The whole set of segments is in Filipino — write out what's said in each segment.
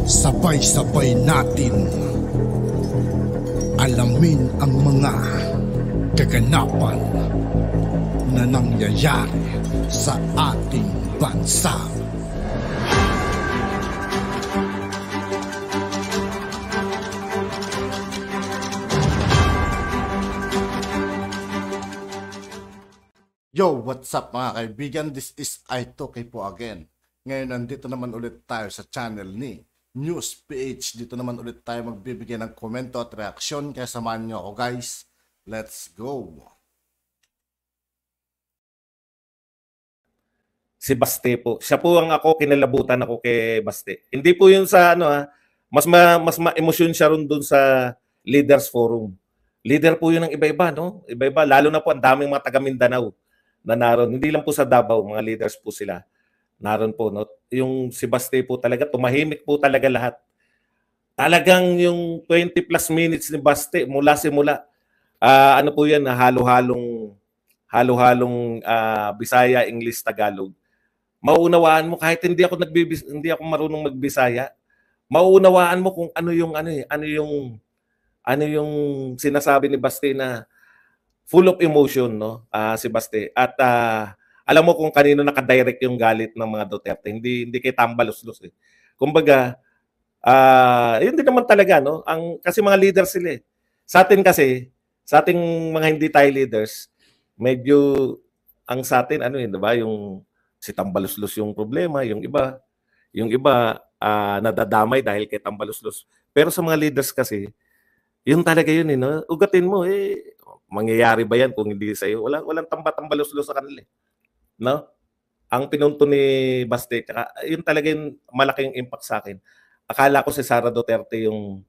Sabay-sabay natin alamin ang mga kaganapan na nangyayari sa ating bansa. Yo, what's up mga kaibigan? This is I2K po again. Ngayon nandito naman ulit tayo sa channel ni News PH. Dito naman ulit tayo magbibigay ng komento at reaksyon. Kaya samahan nyo ako guys. Let's go! Si Baste po. Siya po ang kinalabutan ako kay Baste. Hindi po yun sa mas ma-emosyon siya ron dun sa Leaders Forum. Leader po yun ng iba-iba, no? Iba-iba. Lalo na po ang daming mga taga Mindanao na naroon. Hindi lang po sa Davao, mga leaders po sila. Naroon po, no? Yung si Baste po talaga, tumahimik po talaga lahat. Talagang yung 20 plus minutes ni Baste, mula simula, ano po yan, halo-halong Bisaya, English, Tagalog. Mauunawaan mo kahit hindi ako marunong magbisaya. Mauunawaan mo kung ano yung sinasabi ni Baste na full of emotion, no? Si Baste. At alam mo kung kanino nakadirect yung galit ng mga Duterte. Hindi kay tambalos-los eh. Kumbaga, yun din naman talaga, no? Kasi mga leaders sila eh. Sa atin kasi, sa ating mga hindi tayo leaders, medyo sa atin, di ba? Yung si tambalos-los yung problema, yung iba nadadamay dahil kay tambalos-los. Pero sa mga leaders kasi, yun talaga yun eh, no? Ugatin mo mangyayari ba yan kung hindi sa iyo? Walang tambalos-los sa kanila, no? Ang pinunto ni Baste, yun talaga yung malaking impact sa akin. Akala ko si Sara Duterte yung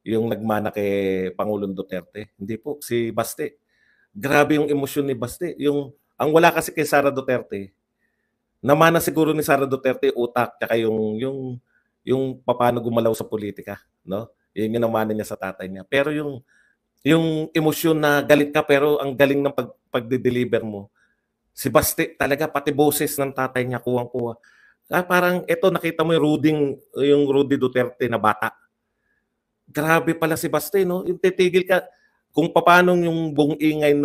nagmana kay Pangulong Duterte. Hindi po, si Baste. Grabe yung emosyon ni Baste. Ang wala kasi kay Sara Duterte, namana siguro ni Sara Duterte utak tsaka yung paano gumalaw sa politika, no? Yun yung namana niya sa tatay niya. Pero yung emosyon na galit ka pero ang galing ng pagde-deliver mo. Si Baste talaga pati boses ng tatay niya kuwang-kuwa. Parang eto nakita mo yung Rudy Duterte na bata. Grabe pala si Baste, no? Yung titigil ka kung paano yung buong ingay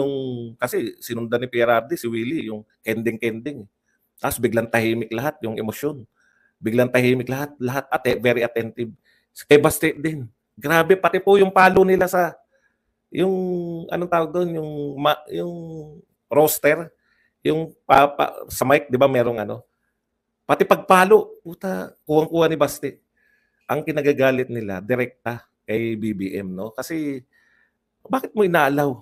kasi sinundan ni PRRD si Willie yung kending-kending. Tapos biglang tahimik lahat yung emosyon. Biglang tahimik lahat very attentive. Kay Baste din. Grabe pati po yung palo nila sa yung anong tawag doon, yung roster, yung sa mic, 'di ba, merong pati pagpalo, puta, kuwang-kuwa ni Baste. Ang kinagagalit nila direkta kay BBM, no? Kasi bakit mo inaalaw,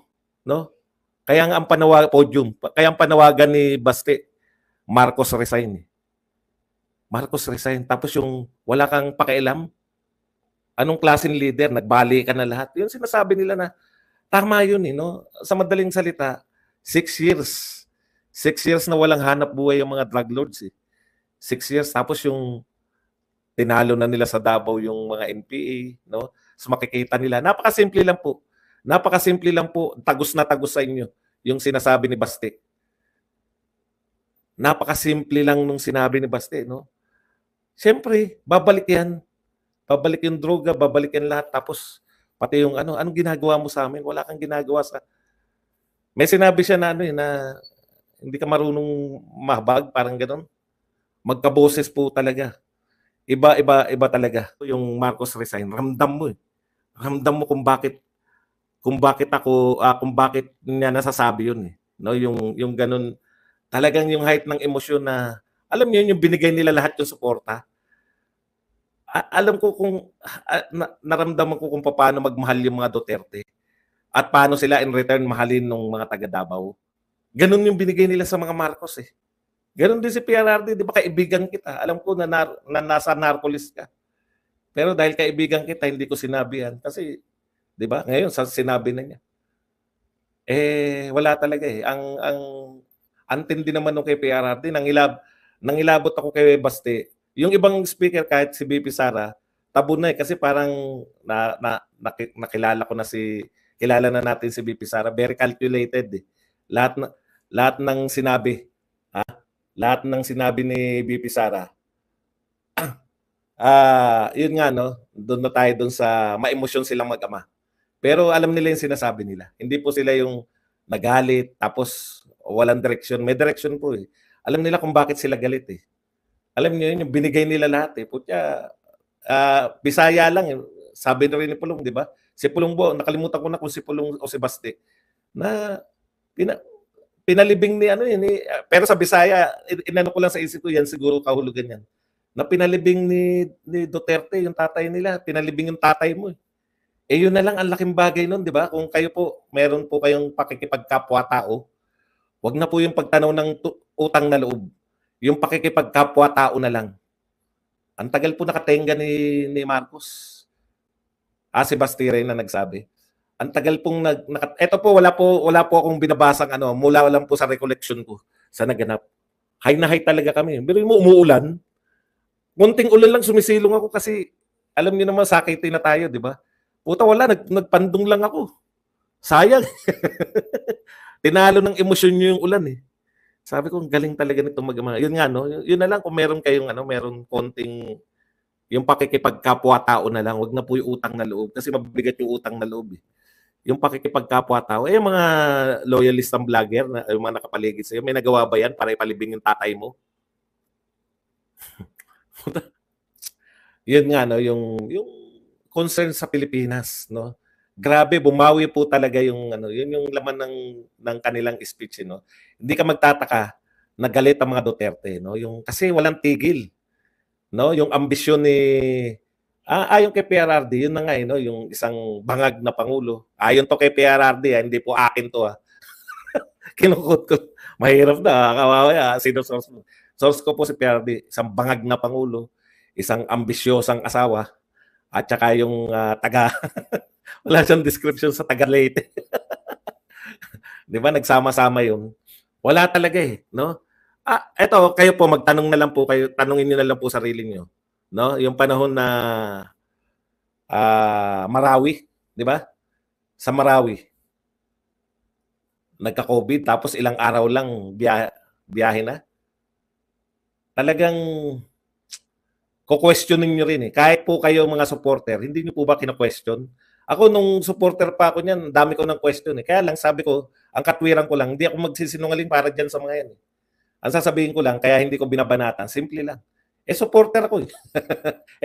no? Kaya nga ang panawagan ni Baste, Marcos resign. Marcos resign tapos yung wala kang pakialam. Anong klaseng leader, nagbali ka na lahat. Yung sinasabi nila na tama yun no? Sa madaling salita, 6 years. 6 years na walang hanap buhay yung mga drug lords 6 years. Tapos yung tinalo na nila sa Davao yung mga NPA, no? So makikita nila. Napakasimple lang po. Napakasimple lang po. Tagos na tagos sa inyo yung sinasabi ni Baste. Napakasimple lang nung sinabi ni Baste, no? Siyempre, babalik yan. Babalik yung droga, babalik yan lahat. Tapos pati yung anong ginagawa mo sa amin? Wala kang ginagawa sa... May sinabi siya na na hindi ka marunong mahabag, parang gano'n. Magkaboses po talaga. Iba talaga. Yung Marcos resign, ramdam mo Ramdam mo kung bakit niya nasasabi yun No, yung gano'n, talagang yung height ng emosyon na, alam niyo yung binigay nila lahat yung suporta. Alam ko naramdaman ko kung paano magmahal yung mga Duterte at paano sila in return mahalin ng mga taga Davao. Ganun yung binigay nila sa mga Marcos Ganun din si PRRD, di ba, kaibigan kita. Alam ko na nasa narcolis ka. Pero dahil kaibigan kita, hindi ko sinabi yan. Kasi, di ba, ngayon sinabi na niya. Wala talaga ang tindi naman nung kay PRRD, nangilabot ako kay Baste. Yung ibang speaker, kahit si BP Sara, tabo na kasi parang nakilala ko na kilala na natin si BP Sara, very calculated Lahat ng sinabi ni BP Sara, Yun nga, no? Doon na tayo doon sa maemosyon silang mag-ama. Pero alam nila yung sinasabi nila. Hindi po sila yung nagalit, tapos walang direksyon. May direksyon po eh. Alam nila kung bakit sila galit eh. Alam niyo yun, yung binigay nila lahat eh. Putya, Bisaya lang eh. Sabi na rin ni Pulong, di ba? Si Pulong Bo, nakalimutan ko na kung si Pulong o si Basti, na pinalibing ni ano yun, pero sa Bisaya, inano ko lang sa isip ko, yan siguro kahulugan yan. Na pinalibing ni Duterte, yung tatay nila, pinalibing yung tatay mo eh. Yun na lang ang laking bagay nun, di ba? Kung kayo po, meron po kayong pakikipagkapwa-tao, wag na po yung pagtanaw ng utang na loob. Yung pakikipagkapwa-tao na lang. Ang tagal po nakatenga ni Marcos. Si Bastire na nagsabi. Ang tagal pong eto po wala po akong binabasang mula lang po sa recollection ko sa naganap. High na high talaga kami. Pero mo umuulan. Munting ulan lang sumisilong ako kasi alam niyo naman sakitin na tayo, di ba? Puta wala, nagpandong lang ako. Sayang. Tinalo ng emosyon niyo yung ulan eh. Sabi ko, galing talaga nito mag-ama. Yun nga, no? Yun na lang kung meron kayong, meron konting, yung pakikipagkapwa-tao na lang, wag na po yung utang na loob. Kasi mabigat yung utang na loob eh. Yung pakikipagkapwa-tao, yung mga loyalistang vlogger, yung mga nakapaligid sa'yo, may nagawa ba yan para ipalibing yung tatay mo? Yun nga, no? Yung concern sa Pilipinas, no? Grabe, bumawi po talaga yung yun yung laman ng kanilang speech, no. Hindi ka magtataka na galit ang mga Duterte, no. Yung kasi walang tigil, no. Yung ambisyon ni ayon kay PRRD, yun na nga no, yung isang bangag na pangulo. Ayon to kay PRRD, hindi po akin to Kinukot ko. Mahirap na, kawawa sino source mo. Source ko po si PRRD, isang bangag na pangulo, isang ambisyosang asawa, at saka yung taga wala siyang description sa taga Leyte. Di ba? Nagsama-sama yun. Wala talaga eh. No? Eto, kayo po, magtanong na lang po kayo, tanungin niyo na lang po sarili niyo. No? Yung panahon na Marawi, di ba? Sa Marawi, nagka-COVID, tapos ilang araw lang biyahe na. Talagang ko-questionin nyo rin eh. Kahit po kayo mga supporter, hindi nyo po ba kina-question? Ako nung supporter pa ako niyan, dami ko ng question eh. Kaya lang sabi ko, ang katwiran ko lang, hindi ako magsisinungaling para dyan sa mga yan. Ang sasabihin ko lang, kaya hindi ko binabanatan, simple lang. Supporter ako eh.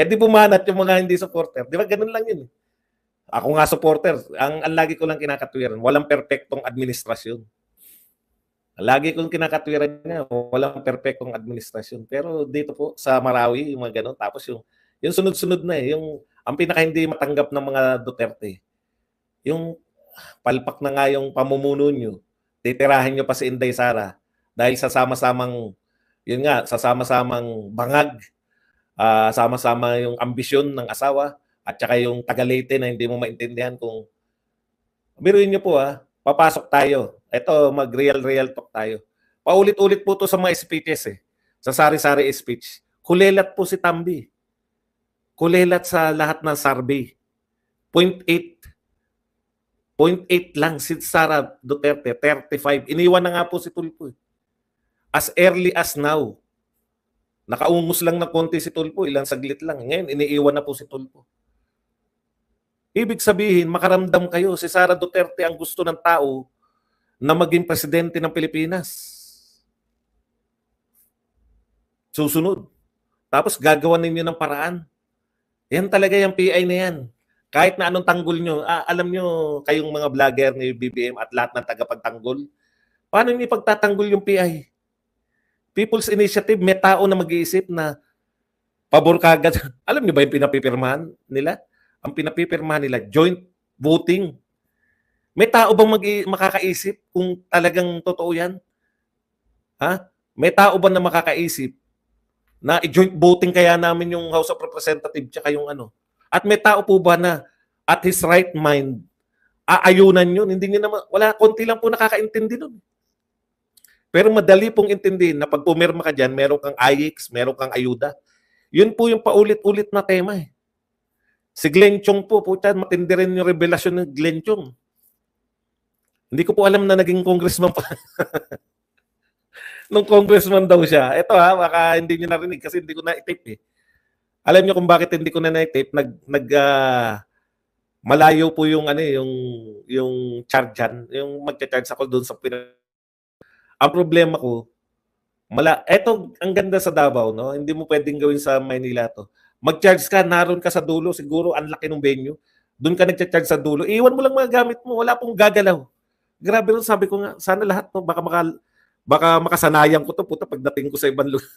Di bumanat yung mga hindi supporter. Di ba ganun lang yun. Ako nga supporter, ang lagi ko lang kinakatwiran, walang perpektong administrasyon. Lagi kong kinakatwiran niya, walang perpektong administrasyon. Pero dito po sa Marawi, yung mga ganun, tapos yung sunod-sunod na eh, yung ang pinaka hindi matanggap ng mga Duterte, yung palpak na nga yung pamumuno nyo, titirahin nyo pa si Inday Sara dahil sa sama-samang, yun nga, sa sama-samang bangag, sama-sama yung ambisyon ng asawa, at saka yung taga-Leyte na hindi mo maintindihan kung, biruin nyo po papasok tayo. Ito, mag-real talk tayo. Paulit-ulit po to sa mga speeches eh. Sa sari-sari speech. Kulelat po si Tambi. Kulelat sa lahat ng survey. 0.8 lang si Sara Duterte, 35. Iniwan na nga po si Tulfo. As early as now. Nakaungos lang ng konti si Tulfo, ilang saglit lang. Ngayon, iniiwan na po si Tulfo. Ibig sabihin, makaramdam kayo, si Sara Duterte ang gusto ng tao na maging presidente ng Pilipinas. Susunod. Tapos gagawan ninyo ng paraan. Yan talaga yung PI na yan. Kahit na anong tanggol nyo, alam nyo kayong mga vlogger ni BBM at lahat ng tagapagtanggol, paano nyo ipagtatanggol yung PI? People's Initiative, may tao na mag-iisip na pabor kagad. Alam nyo ba yung pinapipirmahan nila? Ang pinapipirmahan nila, joint voting. May tao bang makakaisip kung talagang totoo yan? May tao ba na makakaisip na i-joint voting kaya namin yung House of Representatives tsaka yung At may tao po ba na at his right mind, aayunan yun? Hindi nyo naman, wala, konti lang po nakakaintindi nun. Pero madali pong intindihin na pag pumirma ka dyan, meron kang IX, meron kang ayuda. Yun po yung paulit-ulit na tema eh. Si Glenn Chong po, matindi rin yung revelasyon ng Glenn Chong. Hindi ko po alam na naging congressman pa. Nung congressman daw siya. Ito baka hindi nyo narinig kasi hindi ko na-tip eh. Alam niyo kung bakit hindi ko na na-tape? Malayo po yung ano yung chargean, yung magcha-charge ako doon sa ang problema ko, eto ang ganda sa Davao, no? Hindi mo pwedeng gawin sa Maynila to. Mag-charge ka, naroon ka sa dulo, siguro ang laki ng venue. Doon ka nagcha-charge sa dulo. Iwan mo lang mga gamit mo, wala pong gagalaw. Grabe rin, sabi ko nga, sana lahat no, baka makasanayan ko to, puta, pagdating ko sa ibang lugar.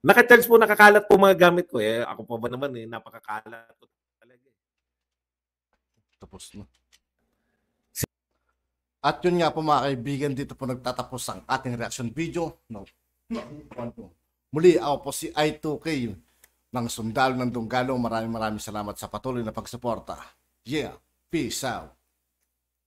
Naka-charge po, nakakalat po mga gamit ko. Ako pa ba naman napakakalat ko talaga. Tapos na. At yun nga po mga kaibigan, dito po nagtatapos ang ating reaction video. No. Muli ako po si I2K ng Sundalo ng Dunggalo. Maraming salamat sa patuloy na pagsuporta. Yeah, peace out.